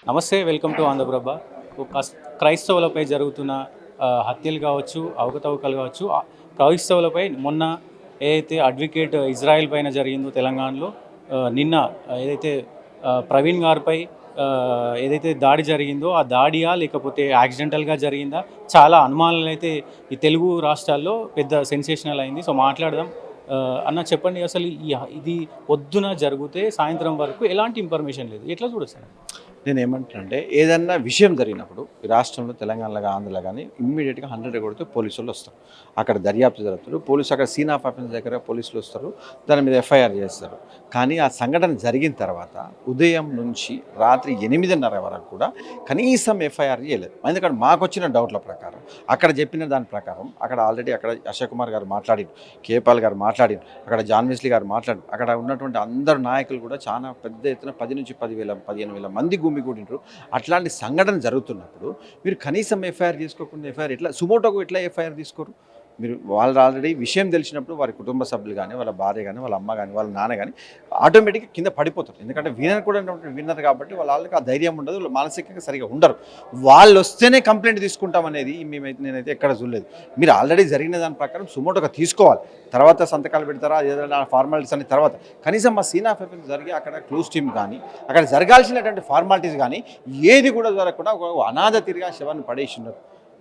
నమస్తే, welcome to Andhraprabha. క్రైస్తవులపై జరుగుతున్న హత్యలు కావచ్చు, అవకతవకలు కావచ్చు, క్రైస్తవులపై మొన్న ఏదైతే అడ్వకేట్ ఇజ్రాయెల్ పైన జరిగిందో తెలంగాణలో, నిన్న ఏదైతే ప్రవీణ్ గారిపై ఏదైతే దాడి జరిగిందో ఆ దాడియా లేకపోతే యాక్సిడెంటల్గా జరిగిందా, చాలా అనుమానాలు అయితే ఈ తెలుగు రాష్ట్రాల్లో పెద్ద సెన్సేషనల్ అయింది. సో మాట్లాడదాం. అన్న చెప్పండి, అసలు ఇది పొద్దున జరిగితే సాయంత్రం వరకు ఎలాంటి ఇన్ఫర్మేషన్ లేదు, ఎట్లా చూడొచ్చు? నేను ఏమంటానంటే, ఏదన్నా విషయం జరిగినప్పుడు ఈ రాష్ట్రంలో తెలంగాణలో ఆంధ్రలో కానీ ఇమ్మీడియట్గా 100 కొడితే పోలీసు వాళ్ళు వస్తారు. అక్కడ దర్యాప్తు జరుగుతారు, పోలీసు అక్కడ సీన్ ఆఫ్ అఫెన్స్ దగ్గర పోలీసులు వస్తారు, దాని మీద ఎఫ్ఐఆర్ చేస్తారు. కానీ ఆ సంఘటన జరిగిన తర్వాత ఉదయం నుంచి రాత్రి 8:30 వరకు కూడా కనీసం ఎఫ్ఐఆర్ చేయలేదు. ఎందుకంటే మాకు వచ్చిన డౌట్ల ప్రకారం, అక్కడ చెప్పిన దాని ప్రకారం, అక్కడ ఆల్రెడీ అక్కడ అశోక్ కుమార్ గారు మాట్లాడారు, కేపాల్ గారు మాట్లాడారు, అక్కడ జాన్ వెస్లీ గారు మాట్లాడారు, అక్కడ ఉన్నటువంటి అందరు నాయకులు కూడా చాలా పెద్ద ఎత్తున 10 నుంచి 10,000 15,000 మంది గుమిగూడినరు. అట్లాంటి సంఘటన జరుగుతున్నప్పుడు మీరు కనీసం ఎఫ్ఐఆర్ తీసుకోకుండా ఎఫ్ఐఆర్ ఎట్లా సుమోటోకు ఎట్లా ఎఫ్ఐఆర్ తీసుకోరు? మీరు వాళ్ళు ఆల్రెడీ విషయం తెలిసినప్పుడు వారి కుటుంబ సభ్యులు కానీ, వాళ్ళ భార్య కానీ, వాళ్ళ అమ్మ కానీ, వాళ్ళ నాన్న కానీ ఆటోమేటిక్గా కింద పడిపోతారు. ఎందుకంటే వినర్ కూడా విన్నర్ కాబట్టి వాళ్ళకి ఆ ధైర్యం ఉండదు, మానసికంగా సరిగా ఉండరు. వాళ్ళు వస్తేనే కంప్లైంట్ తీసుకుంటామనేది నేనైతే ఎక్కడ చూడలేదు. మీరు ఆల్రెడీ జరిగిన దాని ప్రకారం సుమోటోగా తీసుకోవాలి, తర్వాత సంతకాలు పెడతారా ఏదైనా ఫార్మాలిటీస్ అని తర్వాత కనీసం మా సీన్ ఆఫ్ ఎఫెన్స్ జరిగి అక్కడ క్లూస్ టీమ్ కానీ అక్కడ జరగాల్సినటువంటి ఫార్మాలిటీస్ కానీ ఏది కూడా జరగకుండా ఒక అనాథ తిరిగా శవాన్ని పడేసినారు.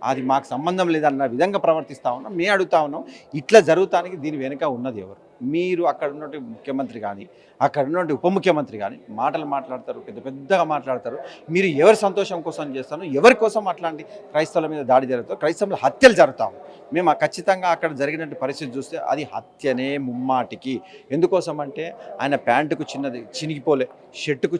అది మాకు సంబంధం లేదన్న విధంగా ప్రవర్తిస్తూ ఉన్నాం. మేము అడుగుతా ఉన్నాం, ఇట్లా జరుగుతానికి దీని వెనుక ఉన్నది ఎవరు? మీరు అక్కడ ఉన్నటువంటి ముఖ్యమంత్రి కానీ, అక్కడ ఉన్నటువంటి ఉప ముఖ్యమంత్రి కానీ మాటలు మాట్లాడతారు, పెద్దగా మాట్లాడతారు. మీరు ఎవరి సంతోషం కోసం చేస్తాను, ఎవరి కోసం అట్లాంటి క్రైస్తవుల మీద దాడి జరుగుతారు, క్రైస్తవుల హత్యలు జరుగుతాము. మేము ఖచ్చితంగా అక్కడ జరిగినట్టు పరిస్థితి చూస్తే అది హత్యనే ముమ్మాటికి. ఎందుకోసం అంటే ఆయన ప్యాంటుకు చిన్నది చినిగిపోలే, షర్టుకు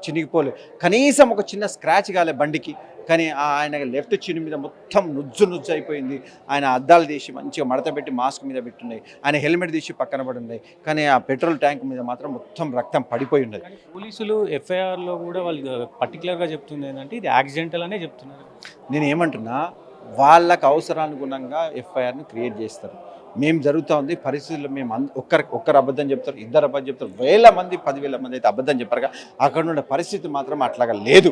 చినిగిపోలే, కనీసం ఒక చిన్న స్క్రాచ్ కాలే బండికి. కానీ ఆయన లెఫ్ట్ చిన్ను మీద మొత్తం నుజ్జు అయిపోయింది. ఆయన అద్దాలు తీసి మంచిగా మడత పెట్టి మాస్క్ మీద పెట్టున్నాయి, ఆయన హెల్మెట్ తీసి పక్కన పడి ఉన్నాయి. కానీ ఆ పెట్రోల్ ట్యాంక్ మీద మాత్రం మొత్తం రక్తం పడిపోయి ఉన్నది. పోలీసులు ఎఫ్ఐఆర్లో కూడా వాళ్ళు పర్టికులర్గా చెప్తుంది ఏంటంటే ఇది యాక్సిడెంటల్ అనే చెప్తున్నారు. నేను ఏమంటున్నా, వాళ్ళకు అవసరానుగుణంగా ఎఫ్ఐఆర్ని క్రియేట్ చేస్తారు. మేము జరుగుతూ ఉంది పరిస్థితుల్లో మేము ఒక్కరు అబద్ధం చెప్తారు, ఇద్దరు అబద్ధం చెప్తారు, 1000 మంది 10,000 మంది అయితే అబద్ధం చెప్పారుగా. అక్కడ ఉన్న పరిస్థితి మాత్రం అట్లాగా లేదు.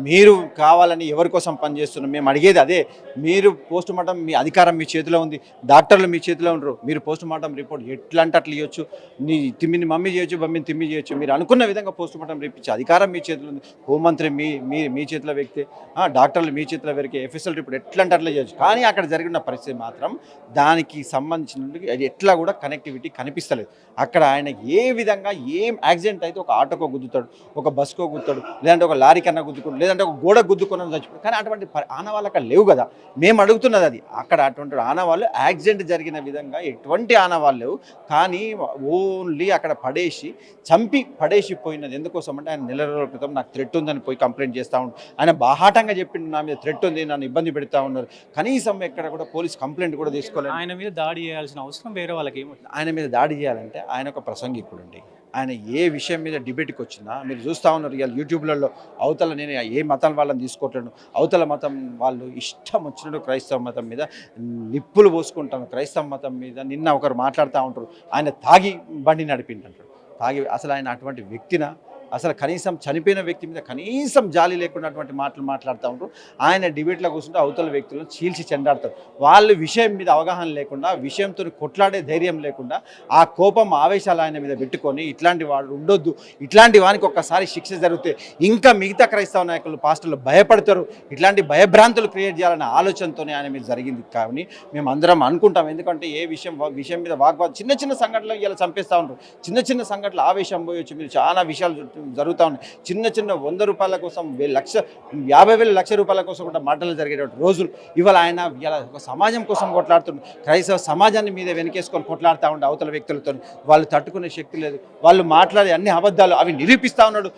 మీరు కావాలని ఎవరి కోసం పనిచేస్తున్నారు? మేము అడిగేది అదే. మీరు పోస్ట్ మార్టం మీ అధికారం మీ చేతిలో ఉంది, డాక్టర్లు మీ చేతిలో ఉండరు. మీరు పోస్ట్ మార్టం రిపోర్ట్ ఎట్లా అంటే అట్లా ఇవ్వచ్చు. నీ తిమ్మిని మమ్మీ చేయొచ్చు, మమ్మీని తిమ్మి చేయొచ్చు. మీరు అనుకున్న విధంగా పోస్ట్ మార్టం రిపించే అధికారం మీ చేతిలో ఉంది. హోంమంత్రి మీ చేతిలో వ్యక్తే, డాక్టర్లు మీ చేతిలో వ్యక్తే, ఎఫ్ఎస్ఎల్ రిపోర్ట్ ఎట్లా అంటే అట్లా చేయొచ్చు. కానీ అక్కడ జరిగిన పరిస్థితి మాత్రం దానికి సంబంధించి అది ఎట్లా కూడా కనెక్టివిటీ కనిపిస్తలేదు. అక్కడ ఆయన ఏ విధంగా ఏం యాక్సిడెంట్ అయితే ఒక ఆటోకో గుద్దుతాడు, ఒక బస్కో గుద్దుతాడు, లేదంటే ఒక లారీ కన్నా గుద్దుకుంటాడు, లేదంటే ఒక గోడ గుద్దుకున్న చచ్చిపోతాడు. కానీ అటువంటి ఆనవాళ్ళు అక్కడ లేవు కదా. మేము అడుగుతున్నది అది. అక్కడ అటువంటి ఆనవాళ్ళు యాక్సిడెంట్ జరిగిన విధంగా ఎటువంటి ఆనవాళ్ళు లేవు. కానీ ఓన్లీ అక్కడ చంపి పడేసిపోయినది. ఎందుకోసం అంటే ఆయన నెల రోజుల క్రితం నాకు థ్రెట్ ఉందని పోయి కంప్లైంట్ చేస్తూ ఉంటాడు. ఆయన బాహాటంగా చెప్పిండు, నా మీద థ్రెట్ ఉంది, నన్ను ఇబ్బంది పెడతా ఉన్నారు. కనీసం ఎక్కడ కూడా పోలీస్ కంప్లైంట్ కూడా తీసుకోలేదు. ఆయన మీద దాడి చేయాల్సిన అవసరం వేరే వాళ్ళకి ఏమవుతుంది? ఆయన మీద దాడి చేయాలంటే ఆయన ఒక ప్రసంగికుడు అండి. ఆయన ఏ విషయం మీద డిబేట్కి వచ్చినా మీరు చూస్తూ ఉన్నారు. ఇవాళ యూట్యూబ్లలో అవతల నేను ఏ మతం వాళ్ళని తీసుకోవట్లేను, అవతల మతం వాళ్ళు ఇష్టం వచ్చినట్టు క్రైస్తవ మతం మీద నిప్పులు పోసుకుంటాను, క్రైస్తవ మతం మీద. నిన్న ఒకరు మాట్లాడుతూ ఉంటారు, ఆయన తాగి బండి నడిపింటారు. అసలు ఆయన అటువంటి వ్యక్తిన? అసలు కనీసం చనిపోయిన వ్యక్తి మీద కనీసం జాలి లేకున్నటువంటి మాటలు మాట్లాడుతూ ఉంటారు. ఆయన డిబేట్లో కూర్చుంటే అవతల వ్యక్తులను చీల్చి చెండాడతారు. వాళ్ళు విషయం మీద అవగాహన లేకుండా, విషయంతో కొట్లాడే ధైర్యం లేకుండా, ఆ కోపం ఆవేశాలు ఆయన మీద పెట్టుకొని ఇట్లాంటి వాడు ఉండొద్దు, ఇట్లాంటి వానికి ఒక్కసారి శిక్ష జరిగితే ఇంకా మిగతా క్రైస్తవ నాయకులు పాస్టర్లు భయపడతారు, ఇట్లాంటి భయభ్రాంతులు క్రియేట్ చేయాలనే ఆలోచనతోనే ఆయన మీద జరిగింది. కానీ మేము అందరం అనుకుంటాం, ఎందుకంటే ఏ విషయం మీద వాగ్వాదం చిన్న సంఘటనలు ఇలా చంపేస్తూ ఉంటారు. చిన్న సంఘటనలు ఆవేశం పోయొచ్చు. మీరు చాలా విషయాలు జరుగుతూ ఉన్నాయి. చిన్న 100 రూపాయల కోసం 50,000 లక్ష రూపాయల కోసం కూడా మాటలు జరిగేటువంటి రోజులు. ఇవాళ ఆయన ఇలా ఒక సమాజం కోసం కొట్లాడుతున్నారు. క్రైస్తవ సమాజాన్ని మీద వెనకేసుకొని కొట్లాడుతూ ఉండే అవతల వ్యక్తులతో వాళ్ళు తట్టుకునే శక్తి లేదు. వాళ్ళు మాట్లాడే అన్ని అబద్ధాలు అవి నిరూపిస్తూ ఉన్నాడు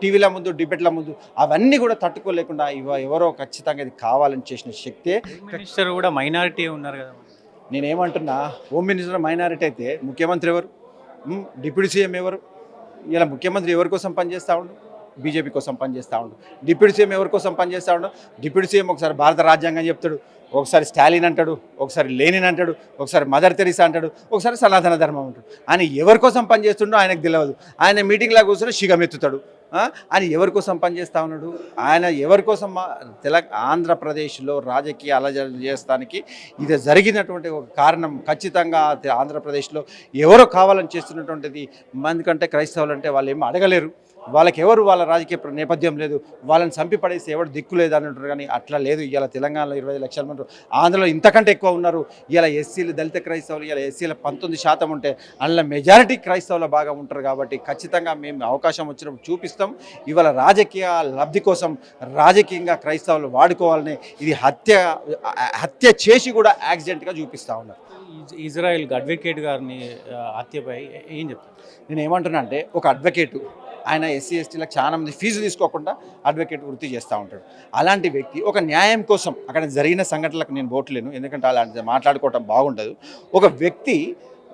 టీవీల ముందు, డిబేట్ల ముందు. అవన్నీ కూడా తట్టుకోలేకుండా ఎవరో ఖచ్చితంగా ఇది కావాలని చేసిన శక్తే. మినిస్టర్ కూడా మైనారిటీ ఉన్నారు కదా. నేనేమంటున్నా, హోమ్ మినిస్టర్ మైనారిటీ అయితే ముఖ్యమంత్రి ఎవరు? డిప్యూటీ సీఎం ఎవరు? ఇలా ముఖ్యమంత్రి ఎవరి కోసం పనిచేస్తూ ఉండు? బీజేపీ కోసం పనిచేస్తూ ఉంటాడు. డిప్యూటీ సీఎం ఎవరి కోసం పనిచేస్తూ ఉంటాడు? డిప్యూటీ సీఎం ఒకసారి భారత రాజ్యాంగం చెప్తాడు, ఒకసారి స్టాలిన్ అంటాడు, ఒకసారి లెనిన్ అంటాడు, ఒకసారి మదర్ తెరీసా అంటాడు, ఒకసారి సనాతన ధర్మం అంటాడు. ఆయన ఎవరి కోసం పనిచేస్తుండో ఆయనకు తెలియదు. ఆయన మీటింగ్లో కూర్చొని శిగమెత్తుతాడు. ఆయన ఎవరి కోసం పనిచేస్తూ ఉన్నాడు? ఆయన ఎవరి కోసం ఆంధ్రప్రదేశ్లో రాజకీయ అలజడి చేస్తానికి ఇది జరిగినటువంటి ఒక కారణం ఖచ్చితంగా ఆంధ్రప్రదేశ్లో ఎవరో కావాలని చేస్తున్నటువంటిది. ఎందుకంటే క్రైస్తవులు అంటే వాళ్ళు ఏమి అడగలేరు, వాళ్ళకి ఎవరు వాళ్ళ రాజకీయ నేపథ్యం లేదు, వాళ్ళని చంపి పడేసి ఎవరు దిక్కు లేదు అని అంటారు. కానీ అట్లా లేదు. ఇవాళ తెలంగాణలో 25 లక్షల మంది, ఆంధ్రలో ఇంతకంటే ఎక్కువ ఉన్నారు. ఇవాళ ఎస్సీలు, దళిత క్రైస్తవులు, ఇవాళ ఎస్సీల 19% ఉంటే అందులో మెజారిటీ క్రైస్తవుల భాగం ఉంటారు. కాబట్టి ఖచ్చితంగా మేము అవకాశం వచ్చినప్పుడు చూపిస్తాం. ఇవాళ రాజకీయ లబ్ధి కోసం రాజకీయంగా క్రైస్తవులు వాడుకోవాలని ఇది హత్య చేసి కూడా యాక్సిడెంట్గా చూపిస్తూ ఉన్నారు. ఇజ్రాయెల్ అడ్వకేట్ గారిని హత్యపై ఏం చెప్తారు? నేను ఏమంటున్నా అంటే, ఒక అడ్వకేటు ఆయన ఎస్సీ ఎస్టీలకు చాలా మంది ఫీజు తీసుకోకుండా అడ్వకేట్ వృత్తి చేస్తూ ఉంటాడు. అలాంటి వ్యక్తి ఒక న్యాయం కోసం, అక్కడ జరిగిన సంఘటనలకు నేను పోట్లేను, ఎందుకంటే అలాంటి మాట్లాడుకోవటం బాగుండదు.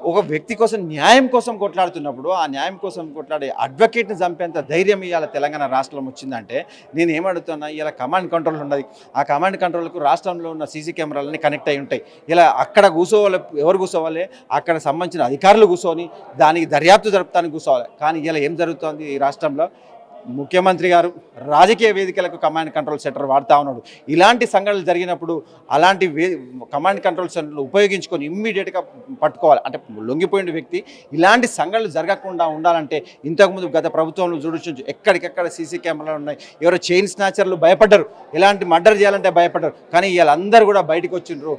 ఒక వ్యక్తి కోసం న్యాయం కోసం కొట్లాడుతున్నప్పుడు ఆ న్యాయం కోసం కొట్లాడే అడ్వకేట్ని చంపేంత ధైర్యం ఇవాళ తెలంగాణ రాష్ట్రం వచ్చిందంటే నేను ఏమడుగుతున్నా, ఇలా కమాండ్ కంట్రోల్ ఉన్నది. ఆ కమాండ్ కంట్రోల్కు రాష్ట్రంలో ఉన్న సీసీ కెమెరాలన్నీ కనెక్ట్ అయి ఉంటాయి. ఇలా అక్కడ కూర్చోవాలి, ఎవరు కూర్చోవాలి? అక్కడ సంబంధించిన అధికారులు కూర్చొని దానికి దర్యాప్తు జరుపుతానికి కూర్చోవాలి. కానీ ఇలా ఏం జరుగుతోంది ఈ రాష్ట్రంలో? ముఖ్యమంత్రి గారు రాజకీయ వేదికలకు కమాండ్ కంట్రోల్ సెంటర్ వాడుతూ ఉన్నాడు. ఇలాంటి సంఘటనలు జరిగినప్పుడు అలాంటి కమాండ్ కంట్రోల్ సెంటర్లు ఉపయోగించుకొని ఇమ్మీడియట్గా పట్టుకోవాలి. అంటే లొంగిపోయిన వ్యక్తి ఇలాంటి సంఘటనలు జరగకుండా ఉండాలంటే ఇంతకుముందు గత ప్రభుత్వంలో చూడొచ్చు, ఎక్కడికెక్కడ సీసీ కెమెరాలు ఉన్నాయి. ఎవరో చైన్ స్నాచర్లు భయపడ్డారు, ఎలాంటి మర్డర్ చేయాలంటే భయపడ్డారు. కానీ వీళ్ళందరూ కూడా బయటకు వచ్చిండ్రు.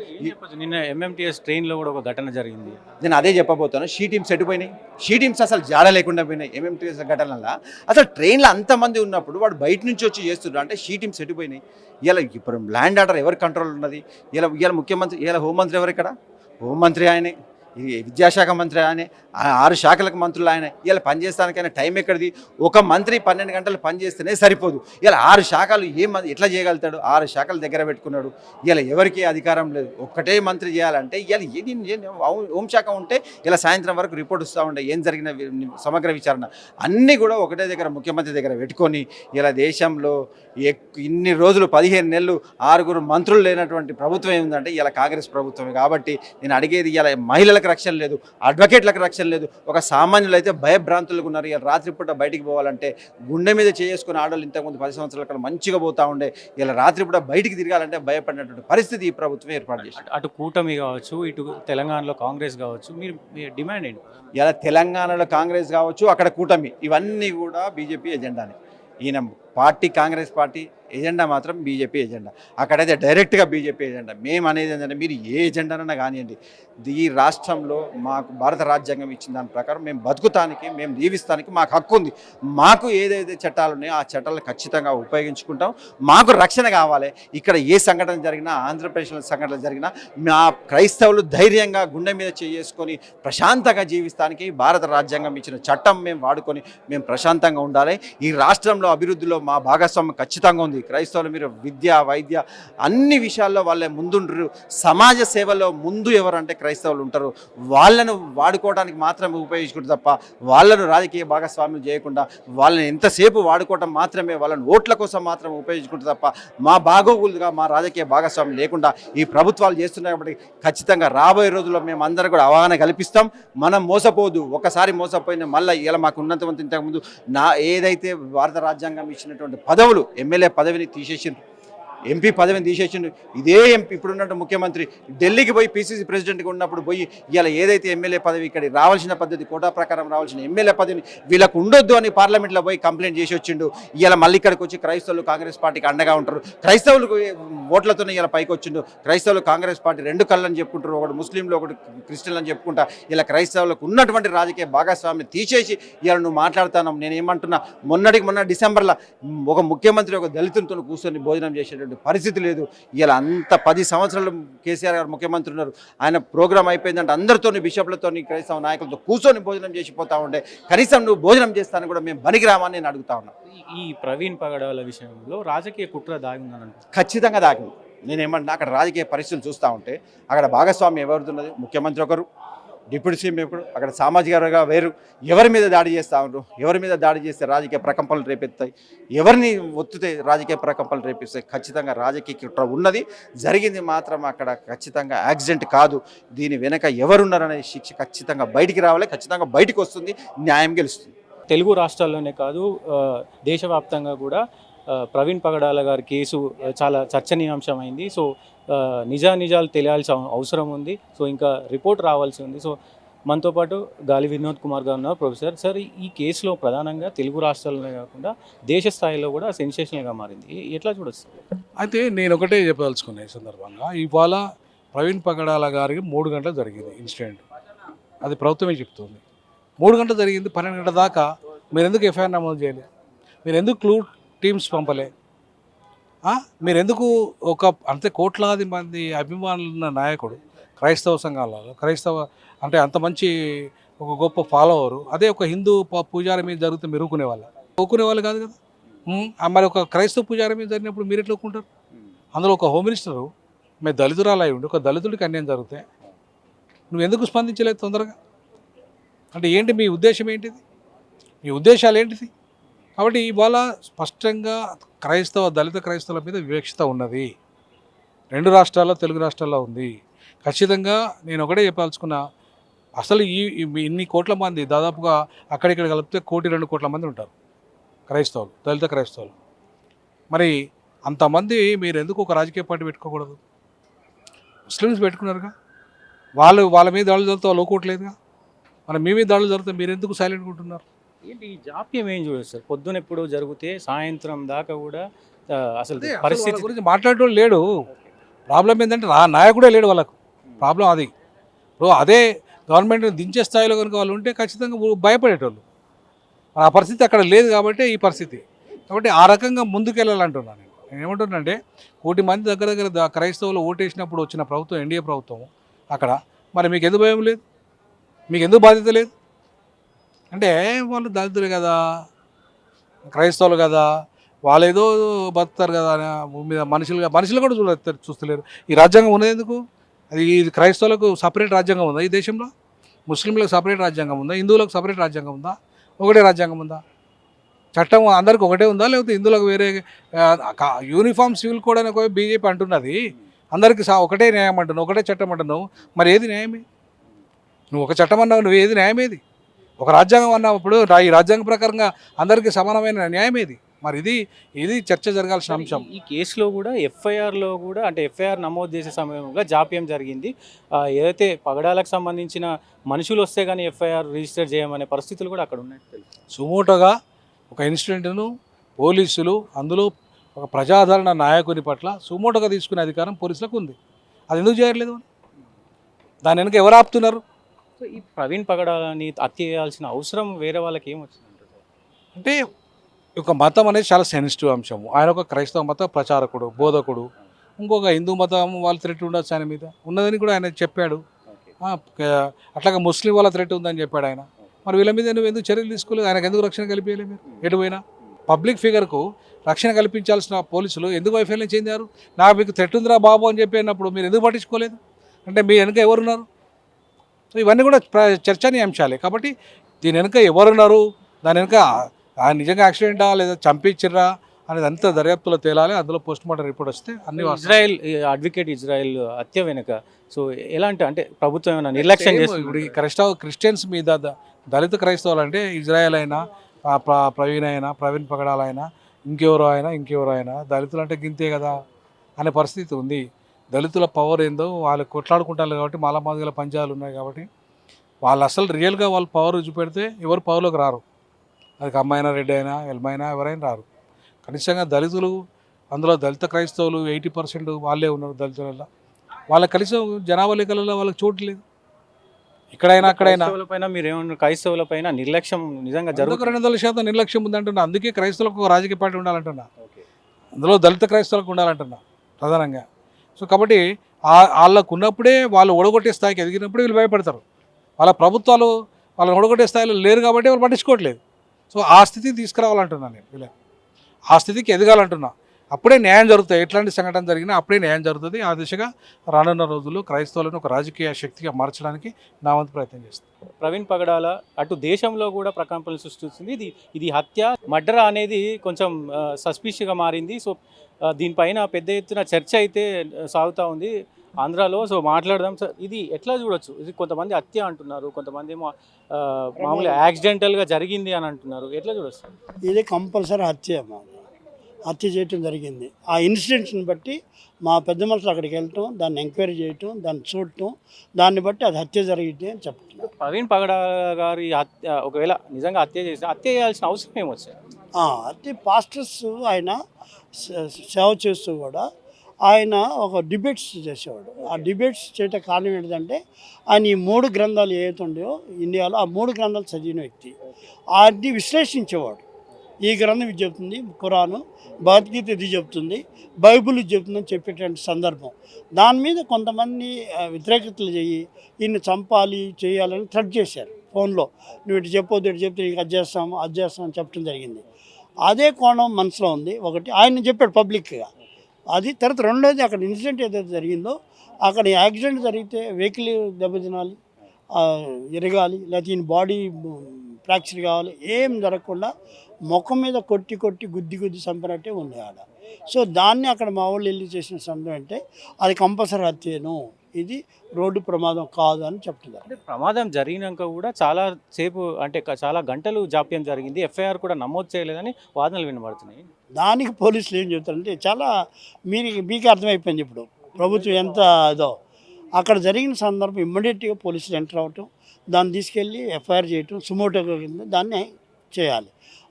నిన్న ఎంఎంటీఎస్ ట్రైన్లో కూడా ఒక ఘటన జరిగింది. నేను అదే చెప్పబోతాను. షీ టీమ్స్ ఎటుపోయినాయి? షీ టీమ్స్ అసలు జాడ లేకుండా పోయినాయి. ఎంఎంటీఎస్ ఘటనలో అసలు ట్రైన్లో అంతమంది ఉన్నప్పుడు వాడు బయట నుంచి వచ్చి చేస్తున్నారు అంటే షీ టీమ్స్ ఎటుపోయినాయి? ఇలా ఇప్పుడు ల్యాండ్ ఆర్డర్ ఎవరి కంట్రోల్ ఉన్నది? ఇలా ముఖ్యమంత్రి, ఇలా హోంమంత్రి ఎవరు? ఇక్కడ హోంమంత్రి ఆయనే, విద్యాశాఖ మంత్రి ఆయనే, 6 శాఖలకు మంత్రులు ఆయన. ఇలా పనిచేస్తానికైనా టైం ఎక్కడిది? ఒక మంత్రి 12 గంటలు పనిచేస్తేనే సరిపోదు. ఇలా 6 శాఖలు ఎట్లా చేయగలుగుతాడు? 6 శాఖలు దగ్గర పెట్టుకున్నాడు. ఇలా ఎవరికి అధికారం లేదు. ఒక్కటే మంత్రి చేయాలంటే ఇలా హోంశాఖ ఉంటే ఇలా సాయంత్రం వరకు రిపోర్ట్ వస్తూ ఉండే ఏం జరిగిన సమగ్ర విచారణ అన్నీ కూడా ఒకటే దగ్గర ముఖ్యమంత్రి దగ్గర పెట్టుకొని ఇలా దేశంలో ఇన్ని రోజులు 15 నెలలు 6 మంత్రులు లేనటువంటి ప్రభుత్వం ఏముందంటే ఇలా కాంగ్రెస్ ప్రభుత్వమే. కాబట్టి నేను అడిగేది, ఇలా మహిళలకు రక్షణ లేదు, అడ్వకేట్లకు రక్షణ లేదు. ఒక సామాన్యులు అయితే భయభ్రాంతులకు ఉన్నారు. ఇలా రాత్రిపూట బయటికి పోవాలంటే గుండె మీద చేసుకుని ఆడవాళ్ళు ఇంతకుముందు 10 సంవత్సరాల కాలం మంచిగా పోతూ ఉండే, ఇలా రాత్రిపూట బయటికి తిరగాలంటే భయపడినటువంటి పరిస్థితి ఈ ప్రభుత్వం ఏర్పాటు చేసింది. అటు కూటమి కావచ్చు, ఇటు తెలంగాణలో కాంగ్రెస్ కావచ్చు, మీరు డిమాండ్ ఏంటి? ఇలా తెలంగాణలో కాంగ్రెస్ కావచ్చు, అక్కడ కూటమి, ఇవన్నీ కూడా బీజేపీ ఎజెండానే. ఈయన పార్టీ కాంగ్రెస్ పార్టీ ఎజెండా మాత్రం బీజేపీ ఎజెండా. అక్కడైతే డైరెక్ట్గా బీజేపీ ఎజెండా. మేము అనేది ఏంటంటే, మీరు ఏ ఎజెండానైనా కానివ్వండి, ఈ రాష్ట్రంలో మాకు భారత రాజ్యాంగం ఇచ్చిన దాని ప్రకారం మేము బతుకుతానికి, మేము జీవిస్తానికి మాకు హక్కు ఉంది. మాకు ఏదైతే చట్టాలు ఉన్నాయో ఆ చట్టాలను ఖచ్చితంగా ఉపయోగించుకుంటాం. మాకు రక్షణ కావాలి. ఇక్కడ ఏ సంఘటన జరిగినా, ఆంధ్రప్రదేశ్లో సంఘటన జరిగినా మా క్రైస్తవులు ధైర్యంగా గుండె మీద చేసుకొని ప్రశాంతంగా జీవిస్తానికి భారత రాజ్యాంగం ఇచ్చిన చట్టం మేము వాడుకొని మేము ప్రశాంతంగా ఉండాలి. ఈ రాష్ట్రంలో అభివృద్ధిలో మా భాగస్వామ్యం ఖచ్చితంగా ఉంది. క్రైస్తవులు మీరు విద్య, వైద్య అన్ని విషయాల్లో వాళ్ళే ముందుంటారు. సమాజ సేవలో ముందు ఎవరంటే క్రైస్తవులు ఉంటారు. వాళ్ళను వాడుకోవడానికి మాత్రమే ఉపయోగించుకుంటారు తప్ప వాళ్ళను రాజకీయ భాగస్వామ్యం చేయకుండా వాళ్ళని ఎంతసేపు వాడుకోవటం మాత్రమే, వాళ్ళని ఓట్ల కోసం మాత్రమే ఉపయోగించుకుంటారు తప్ప మా బాగోగులుగా మా రాజకీయ భాగస్వామ్యం లేకుండా ఈ ప్రభుత్వాలు చేస్తున్నాయి. కాబట్టి ఖచ్చితంగా రాబోయే రోజుల్లో మేము అందరూ కూడా అవగాహన కల్పిస్తాం. మనం మోసపోదు. ఒకసారి మోసపోయిన మళ్ళీ ఇలా మాకు ఉన్నంత ఇంతకుముందు ఏదైతే భారత రాజ్యాంగం ఇచ్చినటువంటి పదవులు, ఎమ్మెల్యే పదవిని తీసేసిండ్రు, ఎంపీ పదవిని తీసేసిండు. ఇదే ఎంపీ ఇప్పుడున్నట్టు ముఖ్యమంత్రి ఢిల్లీకి పోయి పీసీసీ ప్రెసిడెంట్గా ఉన్నప్పుడు పోయి ఇలా ఏదైతే ఎమ్మెల్యే పదవి ఇక్కడ రావాల్సిన పద్ధతి కోటా ప్రకారం రావాల్సిన ఎమ్మెల్యే పదవిని వీళ్ళకు ఉండొద్దు అని పార్లమెంట్లో పోయి కంప్లైంట్ చేసి వచ్చిండు. ఇలా మళ్ళీ ఇక్కడికి వచ్చి క్రైస్తవులు కాంగ్రెస్ పార్టీకి అండగా ఉంటారు. క్రైస్తవులకు ఓట్లతోనే ఇలా పైకి వచ్చిండు. క్రైస్తవులు కాంగ్రెస్ పార్టీ 2 కళ్ళని చెప్పుకుంటారు. ఒకటి ముస్లింలు, ఒకటి క్రిస్టియన్లు అని చెప్పుకుంటా ఇలా క్రైస్తవులకు ఉన్నటువంటి రాజకీయ భాగస్వామ్యం తీసేసి ఇలా నువ్వు మాట్లాడుతున్నావు. నేను ఏమంటున్నా, మొన్న డిసెంబర్లో ఒక ముఖ్యమంత్రి ఒక దళితులతో కూర్చొని భోజనం చేసేటట్టు పరిస్థితి లేదు. ఇలా అంత 10 సంవత్సరాలు కేసీఆర్ గారు ముఖ్యమంత్రి ఉన్నారు. ఆయన ప్రోగ్రామ్ అయిపోయిందంటే అందరితోని, బిషప్లతో, క్రైస్తవ నాయకులతో కూర్చొని భోజనం చేసిపోతా ఉండే. కనీసం నువ్వు భోజనం చేస్తాను కూడా మేము పనికిరామని నేను అడుగుతా ఉన్నా. ఈ ప్రవీణ్ పగడాల విషయంలో రాజకీయ కుట్ర దాగిందని ఖచ్చితంగా దాగింది. నేనేమన్నా అక్కడ రాజకీయ పరిస్థితులు చూస్తూ ఉంటే అక్కడ భాగస్వామ్యం ఎవరుతున్నది? ముఖ్యమంత్రి ఒకరు, డిప్యూటీ సీఎం ఎప్పుడు అక్కడ సామాజిక వర్గ వేరు ఎవరి మీద దాడి చేస్తూ ఉన్నారు, ఎవరి మీద దాడి చేస్తే రాజకీయ ప్రకంపనలు రేపెత్తాయి, ఎవరిని ఒత్తితే రాజకీయ ప్రకంపనలు రేపిస్తాయి. ఖచ్చితంగా రాజకీయ కుట్ర ఉన్నది, జరిగింది మాత్రం అక్కడ ఖచ్చితంగా యాక్సిడెంట్ కాదు. దీని వెనక ఎవరున్నారనే శిక్ష ఖచ్చితంగా బయటికి రావాలి, ఖచ్చితంగా బయటికి వస్తుంది, న్యాయం గెలుస్తుంది. తెలుగు రాష్ట్రాల్లోనే కాదు దేశవ్యాప్తంగా కూడా ప్రవీణ్ పగడాల గారి కేసు చాలా చర్చనీయాంశమైంది. సో నిజాలు తెలియాల్సిన అవసరం ఉంది. సో ఇంకా రిపోర్ట్ రావాల్సి ఉంది. సో మనతో పాటు గాలి వినోద్ కుమార్ గారు ఉన్నారు. ప్రొఫెసర్ సార్, ఈ కేసులో ప్రధానంగా తెలుగు రాష్ట్రాలనే కాకుండా దేశ స్థాయిలో కూడా సెన్సేషనల్గా మారింది. ఎట్లా చూడొచ్చు? అయితే నేను ఒకటే చెప్పదలుచుకున్నా ఈ సందర్భంగా, ఇవాళ ప్రవీణ్ పగడాల గారికి 3 గంటలు జరిగింది ఇన్సిడెంట్. అది ప్రభుత్వమే చెప్తుంది. 3 గంటలు జరిగింది, 12 గంటల దాకా మీరు ఎందుకు ఎఫ్ఐఆర్ నమోదు చేయలే? మీరు ఎందుకు క్లూ టీమ్స్ పంపలే? మీరు ఎందుకు అంతే కోట్లాది మంది అభిమానులున్న నాయకుడు, క్రైస్తవ సంఘాలలో అంటే అంత మంచి ఒక గొప్ప ఫాలోవరు, అదే ఒక హిందూ పూజారి మీద జరిగితే మీరు ఊకునేవాళ్ళు కాదు కదా. మరి ఒక క్రైస్తవ పూజారి మీద జరిగినప్పుడు మీరు ఎట్లా ఊరుకుంటారు? అందులో ఒక హోమ్ మినిస్టరు మీరు దళితురాలు అయి ఉండి ఒక దళితుడికి అన్యాయం జరిగితే నువ్వు ఎందుకు స్పందించలేదు తొందరగా? అంటే ఏంటి మీ ఉద్దేశం ఏంటిది? మీ ఉద్దేశాలు ఏంటిది? కాబట్టి ఇవాళ స్పష్టంగా దళిత క్రైస్తవుల మీద వివక్షత ఉన్నది. 2 రాష్ట్రాల్లో, తెలుగు రాష్ట్రాల్లో ఉంది. ఖచ్చితంగా నేను ఒకటే చెప్పాల్సుకున్నా, అసలు ఇన్ని కోట్ల మంది, దాదాపుగా అక్కడిక్కడ కలిపితే 1-2 కోట్ల మంది ఉంటారు క్రైస్తవులు, దళిత క్రైస్తవులు. మరి అంతమంది మీరు ఎందుకు ఒక రాజకీయ పార్టీ పెట్టుకోకూడదు? ముస్లిమ్స్ పెట్టుకున్నారుగా, వాళ్ళ మీద దాడులు జరిగితే వాళ్ళు ఒక్కోట్లేదుగా. మరి మీ మీద దాడులు జరిగితే మీరు ఎందుకు సైలెంట్గా ఉంటున్నారు? ఏంటి ఈ జాప్యం ఏం చూడదు సార్? పొద్దున ఎప్పుడో జరిగితే సాయంత్రం దాకా కూడా అసలు పరిస్థితి గురించి మాట్లాడేటోళ్ళు లేడు. ప్రాబ్లం ఏంటంటే నాయకుడే లేడు వాళ్ళకు. ప్రాబ్లం అది. ఇప్పుడు అదే గవర్నమెంట్ని దించే స్థాయిలో కనుక వాళ్ళు ఉంటే ఖచ్చితంగా భయపడేటోళ్ళు. ఆ పరిస్థితి అక్కడ లేదు కాబట్టి ఈ పరిస్థితి. కాబట్టి ఆ రకంగా ముందుకెళ్ళాలంటున్నాను నేను ఏమంటున్నానంటే, 1 కోటి మంది దగ్గర క్రైస్తవులు ఓటేసినప్పుడు వచ్చిన ప్రభుత్వం, ఎన్డీఏ ప్రభుత్వం అక్కడ, మరి మీకు ఎందుకు భయం లేదు? మీకు ఎందుకు బాధ్యత లేదు? అంటే వాళ్ళు దళితులు కదా, క్రైస్తవులు కదా, వాళ్ళు ఏదో బతుకుతారు కదా భూమి మీద. మనుషులు కూడా చూస్తలేరు. ఈ రాజ్యాంగం ఉన్నది ఎందుకు? ఇది క్రైస్తవులకు సపరేట్ రాజ్యాంగం ఉందా ఈ దేశంలో? ముస్లింలకు సపరేట్ రాజ్యాంగం ఉందా? హిందువులకు సపరేట్ రాజ్యాంగం ఉందా? ఒకటే రాజ్యాంగం ఉందా? చట్టం అందరికి ఒకటే ఉందా? లేకపోతే హిందువులకు వేరే యూనిఫామ్ సివిల్ కోడ్ అని బీజేపీ అంటున్నది. అందరికీ ఒకటే న్యాయం అంటున్నావు, ఒకటే చట్టం అంటున్నావు. మరి ఏది న్యాయమే? నువ్వు ఒక చట్టం అన్నావు, నువ్వు ఏది న్యాయమేది? ఒక రాజ్యాంగం అన్నప్పుడు ఈ రాజ్యాంగం ప్రకారంగా అందరికీ సమానమైన న్యాయం ఏది? మరి ఇది చర్చ జరగాల్సిన అంశం. ఈ కేసులో కూడా ఎఫ్ఐఆర్లో కూడా, అంటే ఎఫ్ఐఆర్ నమోదు చేసే సమయంలో జాప్యం జరిగింది. ఏదైతే పగడాలకు సంబంధించిన మనుషులు వస్తే కానీ ఎఫ్ఐఆర్ రిజిస్టర్ చేయమనే పరిస్థితులు కూడా అక్కడ ఉన్నాయి. సుమోటోగా ఒక ఇన్సిడెంట్ను పోలీసులు, అందులో ఒక ప్రజాదరణ నాయకుని పట్ల సుమోటోగా తీసుకునే అధికారం పోలీసులకు ఉంది. అది ఎందుకు చేయట్లేదు? దాని వెనుక ఎవరు ఆపుతున్నారు? సో ఈ ప్రవీణ్ పగడాలని హత్య చేయాల్సిన అవసరం వేరే వాళ్ళకి ఏమొచ్చిందంటారు? అంటే ఒక మతం అనేది చాలా సెన్సిటివ్ అంశము. ఆయన ఒక క్రైస్తవ మత ప్రచారకుడు, బోధకుడు. ఇంకొక హిందూ మతం వాళ్ళ థ్రెట్ ఉండొచ్చు ఆయన మీద, ఉన్నదని కూడా ఆయన చెప్పాడు. అట్లాగే ముస్లిం వాళ్ళ థ్రెట్ ఉందని చెప్పాడు ఆయన. మరి వీళ్ళ మీద నువ్వు ఎందుకు చర్యలు తీసుకోలేదు? ఆయనకు ఎందుకు రక్షణ కల్పించలేదు? మీరు ఎటు పోయినా పబ్లిక్ ఫిగర్కు రక్షణ కల్పించాల్సిన పోలీసులు ఎందుకు వైఫల్యం చెందారు? మీకు థ్రెట్ ఉందిరా బాబు అని చెప్పినప్పుడు మీరు ఎందుకు పట్టించుకోలేదు? అంటే మీ వెనుక ఎవరున్నారు? సో ఇవన్నీ కూడా చర్చనీయాంశాలే. కాబట్టి దీని వెనుక ఎవరున్నారు, దాని వెనుక నిజంగా యాక్సిడెంటా లేదా చంపించిర్రా అనేది అంతా దర్యాప్తులో తేలాలి. అందులో పోస్ట్ మార్టం రిపోర్ట్ వస్తే అన్ని ఇజ్రాయెల్ అడ్వకేట్ ఇజ్రాయెల్ హత్య వెనుక సో ఎలాంటి, అంటే ప్రభుత్వం ఏమైనా నిర్లక్ష్యం చేస్తుంది? ఇప్పుడు క్రిస్టియన్స్ మీద దళిత క్రైస్తవులు అంటే ఇజ్రాయెల్ అయినా, ప్రవీణ్ పగడాలైనా, ఇంకెవరో అయినా దళితులు అంటే గింతే కదా అనే పరిస్థితి ఉంది. దళితుల పవర్ ఏందో వాళ్ళు కొట్లాడుకుంటారు కాబట్టి, మాలమాదిగల పంచాలు ఉన్నాయి కాబట్టి వాళ్ళు అసలు రియల్గా వాళ్ళు పవర్ చూపెడితే ఎవరు పవర్లోకి రారు. అది అమ్మాయినా, రెడ్డి అయినా, ఎల్మైనా ఎవరైనా రారు. కనిష్టంగా దళితులు, అందులో దళిత క్రైస్తవులు 80% వాళ్ళే ఉన్నారు దళితులలో. వాళ్ళకి కనీసం జనాభా లెక్కలలో వాళ్ళకి చోటు లేదు. ఇక్కడైనా అక్కడైనా క్రైస్తవుల పైన నిర్లక్ష్యం నిజంగా జరుగుతుంది. 200% నిర్లక్ష్యం ఉందంటున్నా. అందుకే క్రైస్తవులకు ఒక రాజకీయ పార్టీ ఉండాలంటున్నా, అందులో దళిత క్రైస్తవులకు ఉండాలంటున్నా ప్రధానంగా. సో కాబట్టి వాళ్ళకు ఉన్నప్పుడే, వాళ్ళు ఓడగొట్టే స్థాయికి ఎదిగినప్పుడు వీళ్ళు భయపడతారు. వాళ్ళ ప్రభుత్వాలు వాళ్ళని ఓడగొట్టే స్థాయిలో లేరు కాబట్టి వాళ్ళు పట్టించుకోవట్లేదు. సో ఆ స్థితికి తీసుకురావాలంటున్నా నేను. వీళ్ళ ఆ స్థితికి ఎదగాలంటున్నా. అప్పుడే న్యాయం జరుగుతుంది. ఎట్లాంటి సంఘటన జరిగినా అప్పుడే న్యాయం జరుగుతుంది. ఆ దిశగా రానున్న రోజుల్లో క్రైస్తవులను ఒక రాజకీయ శక్తిగా మార్చడానికి నా వంతు ప్రయత్నం చేస్తాను. ప్రవీణ్ పగడాల అటు దేశంలో కూడా ప్రకంపనలు సృష్టిస్తుంది. ఇది హత్య మర్డర్ అనేది కొంచెం సస్పిషియస్గా మారింది. సో దీనిపైన పెద్ద ఎత్తున చర్చ అయితే సాగుతూ ఉంది ఆంధ్రాలో. సో మాట్లాడదాం సార్, ఇది ఎట్లా చూడొచ్చు? ఇది కొంతమంది హత్య అంటున్నారు, కొంతమంది ఏమో మామూలుగా యాక్సిడెంటల్గా జరిగింది అని అంటున్నారు. ఎట్లా చూడొచ్చు? ఇది కంపల్సరీ హత్య చేయటం జరిగింది. ఆ ఇన్సిడెంట్స్ని బట్టి మా పెద్ద మనుషులు అక్కడికి వెళ్ళటం, దాన్ని ఎంక్వైరీ చేయటం, దాన్ని చూడటం, దాన్ని బట్టి అది హత్య జరిగింది అని చెప్తున్నారు. ప్రవీణ్ పగడాల గారి హత్య ఒకవేళ నిజంగా హత్య చేయాల్సిన అవసరం ఏమొచ్చాయి? హత్య పాస్టర్స్ ఆయన సేవ చేస్తూ కూడా ఆయన ఒక డిబేట్స్ చేసేవాడు. ఆ డిబేట్స్ చేయటం కారణం ఏంటంటే ఆయన ఈ 3 గ్రంథాలు ఏవైతే ఉండేవో ఇండియాలో ఆ 3 గ్రంథాలు చదివిన వ్యక్తి. అది విశ్లేషించేవాడు. ఈ గ్రంథం ఇది చెప్తుంది, ఖురాను, భగవద్గీత ఇది చెప్తుంది, బైబుల్ ఇది చెప్తుందని చెప్పేటువంటి సందర్భం. దాని మీద కొంతమంది వ్యతిరేకతలు చెయ్యి ఈయన్ని చంపాలి చేయాలని థ్రెట్ చేశారు ఫోన్లో. నువ్వు ఇటు చెప్పొద్దు, ఇటు చెప్తే నీకు అది చేస్తాం అని చెప్పడం జరిగింది. అదే కోణం మనసులో ఉంది. ఒకటి ఆయన చెప్పాడు పబ్లిక్గా. అది తర్వాత రెండోది అక్కడ ఇన్సిడెంట్ ఏదైతే జరిగిందో అక్కడ యాక్సిడెంట్ జరిగితే వెహికల్ దెబ్బతినాలి, ఎరగాలి, లేకపోతే ఈయన బాడీ ఫ్రాక్చర్ కావాలి, ఏం జరగకుండా ముఖం మీద కొట్టి గుద్ది చంపినట్టే ఉంది ఆడ. సో దాన్ని అక్కడ మా వాళ్ళు వెళ్ళి చేసిన సందర్భం అంటే అది కంపల్సరీ హత్యను, ఇది రోడ్డు ప్రమాదం కాదు అని చెప్తున్నారు. అంటే ప్రమాదం జరిగినాక కూడా చాలా సేపు అంటే చాలా గంటలు జాప్యం జరిగింది, ఎఫ్ఐఆర్ కూడా నమోదు చేయలేదని వాదనలు వినబడుతున్నాయి. దానికి పోలీసులు ఏం చెప్తారంటే చాలా మీకే అర్థమైపోయింది ఇప్పుడు ప్రభుత్వం ఎంత ఇదో. అక్కడ జరిగిన సందర్భం ఇమ్మీడియట్గా పోలీసులు ఎంటర్ అవ్వటం, దాన్ని తీసుకెళ్ళి ఎఫ్ఐఆర్ చేయటం, సుమోటో కింద దాన్ని చేయాలి.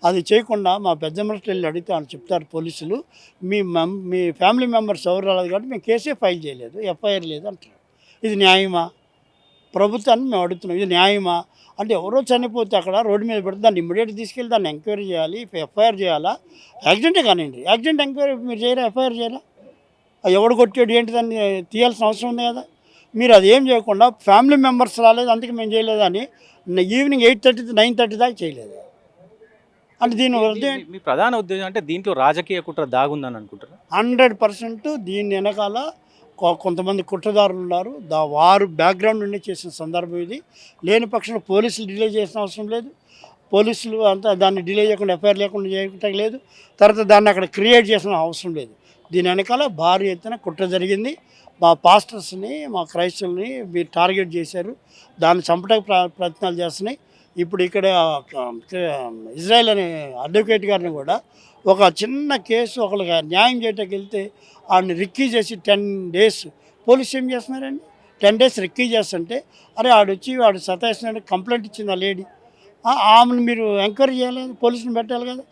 అది చేయకుండా మా పెద్ద మనుషులు వెళ్ళి అడిగితే వాళ్ళు చెప్తారు పోలీసులు, మీ ఫ్యామిలీ మెంబర్స్ ఎవరు రాలేదు కాబట్టి మేము కేసే ఫైల్ చేయలేదు, ఎఫ్ఐఆర్ లేదు అంటారు. ఇది న్యాయమా? ప్రభుత్వాన్ని మేము అడుగుతున్నాం, ఇది న్యాయమా? అంటే ఎవరో చనిపోతే అక్కడ రోడ్డు మీద పెడితే దాన్ని ఇమ్మీడియట్గా తీసుకెళ్ళి దాన్ని ఎంక్వైరీ చేయాలి, ఎఫ్ఐఆర్ చేయాలా? యాక్సిడెంటే కానివ్వండి, యాక్సిడెంట్ ఎంక్వైరీ మీరు చేయరా, ఎఫ్ఐఆర్ చేయరా? ఎవడు కొట్టాడు ఏంటి దాన్ని తీయాల్సిన అవసరం ఉంది కదా. మీరు అది ఏం చేయకుండా ఫ్యామిలీ మెంబర్స్ రాలేదు అందుకే మేము చేయలేదని ఈవినింగ్ 8:30 to 9:30 దాకా చేయలేదు. అంటే మీ ప్రధాన ఉద్దేశం అంటే దీంట్లో రాజకీయ కుట్ర దాగుందని అనుకుంటారు? 100% దీని వెనకాల కొంతమంది కుట్రదారులు ఉన్నారు. వారు బ్యాక్గ్రౌండ్ నుండి చేసిన సందర్భం ఇది. లేని పక్షంలో పోలీసులు డిలే చేసిన అవసరం లేదు. పోలీసులు అంతా దాన్ని డిలే చేయకుండా ఎఫ్ఐఆర్ లేకుండా చేయటం లేదు. తర్వాత దాన్ని అక్కడ క్రియేట్ చేసిన అవసరం లేదు. దీని వెనకాల భారీ ఎత్తున కుట్ర జరిగింది. మా పాస్టర్స్ని, మా క్రైస్తవుల్ని మీరు టార్గెట్ చేశారు. దాన్ని చంపడానికి ప్రయత్నాలు చేస్తున్నాయి. ఇప్పుడు ఇక్కడ ఇజ్రాయెల్ అనే అడ్వకేట్ గారిని కూడా ఒక చిన్న కేసు ఒకరికి న్యాయం చేయడానికి వెళ్తే వాడిని రిక్కీ చేసి 10 days పోలీసు ఏం చేస్తున్నారండి, 10 days రిక్కీ చేస్తుంటే అరే వాడు సతాయిస్తున్నాడు కంప్లైంట్ ఇచ్చింది ఆ లేడీ. ఆమెను మీరు ఎంక్వైరీ చేయాలి, పోలీసుని పెట్టాలి కదా.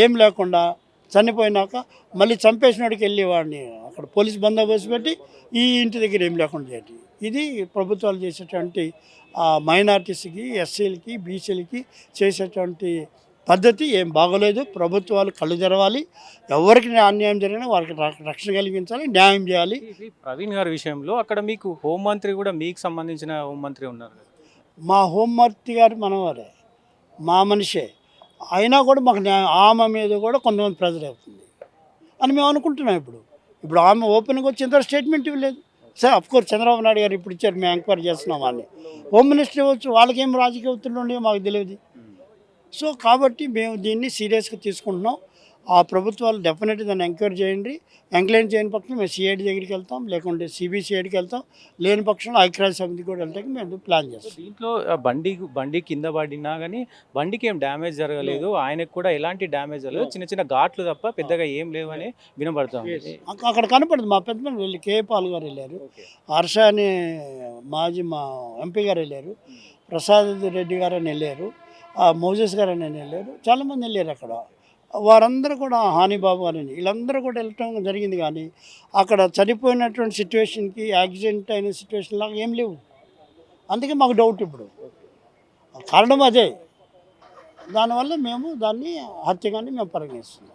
ఏం లేకుండా చనిపోయినాక మళ్ళీ చంపేసినోడికి వెళ్ళి వాడిని అక్కడ పోలీసు బందోబస్తు పెట్టి ఈ ఇంటి దగ్గర ఏం లేకుండా చేయండి. ఇది ప్రభుత్వాలు చేసేటువంటి మైనారిటీస్కి, ఎస్సీలకి, బీసీలకి చేసేటువంటి పద్ధతి ఏం బాగోలేదు. ప్రభుత్వాలు కళ్ళు తెరవాలి. ఎవరికి అన్యాయం జరిగినా వారికి రక్షణ కలిగించాలి, న్యాయం చేయాలి. ప్రవీణ్ గారి విషయంలో అక్కడ మీకు హోంమంత్రి కూడా మీకు సంబంధించిన హోంమంత్రి ఉన్నారు. మా హోంమంత్రి గారు మనవారే, మా మనిషే. అయినా కూడా మాకు ఆమె మీద కూడా కొంతమంది ప్రెజర్ అవుతుంది అని మేము అనుకుంటున్నాం. ఇప్పుడు ఆమె ఓపెన్గా వచ్చి ఇంత స్టేట్మెంట్ ఇవ్వలేదు. సార్ అఫ్కోర్స్ చంద్రబాబు నాయుడు గారు ఇప్పుడు ఇచ్చారు, మేము ఎంక్వైరీ చేస్తున్నాం వాళ్ళని. హోమ్ మినిస్టర్ ఇవ్వచ్చు, వాళ్ళకేం రాజకీయ ఒత్తిళ్ళు ఉండేవి మాకు తెలియదు. సో కాబట్టి మేము దీన్ని సీరియస్గా తీసుకుంటున్నాం. ఆ ప్రభుత్వాలు డెఫినెట్గా దాన్ని ఎంక్వైరీ చేయండి. ఎంక్వైరీ చేయని పక్షంలో మేము సిఐడి దగ్గరికి వెళ్తాం, లేకుంటే సిబిసిఐడికి వెళ్తాం. లేని పక్షంలో ఐక్యరాజ్య సమితి కూడా వెళ్తాం. మేము ప్లాన్ చేస్తాం. దీంట్లో బండి కింద పడినా కానీ బండికి ఏం డ్యామేజ్ జరగలేదు, ఆయనకు కూడా ఎలాంటి డ్యామేజ్ జరగలేదు, చిన్న ఘాట్లు తప్ప పెద్దగా ఏం లేవు అని వినబడతాం. అక్కడ కనపడదు. మా పెద్ద వెళ్ళి కేపాల్ గారు వెళ్ళారు, హర్ష అని మాజీ మా ఎంపీ గారు వెళ్ళారు, ప్రసాద్ రెడ్డి గారు అని వెళ్ళారు, మోజెస్ గారు అని వెళ్ళారు, చాలామంది వెళ్ళారు. అక్కడ వారందరూ కూడా హానిబాబు గారని వీళ్ళందరూ కూడా వెళ్ళటం జరిగింది. కానీ అక్కడ చనిపోయినటువంటి సిచ్యువేషన్కి, యాక్సిడెంట్ అయిన సిచ్యువేషన్ లాగా ఏం లేవు. అందుకే మాకు డౌట్. ఇప్పుడు కారణం అదే. దానివల్ల మేము దాన్ని హత్యగానే మేము పరిగణిస్తున్నాం.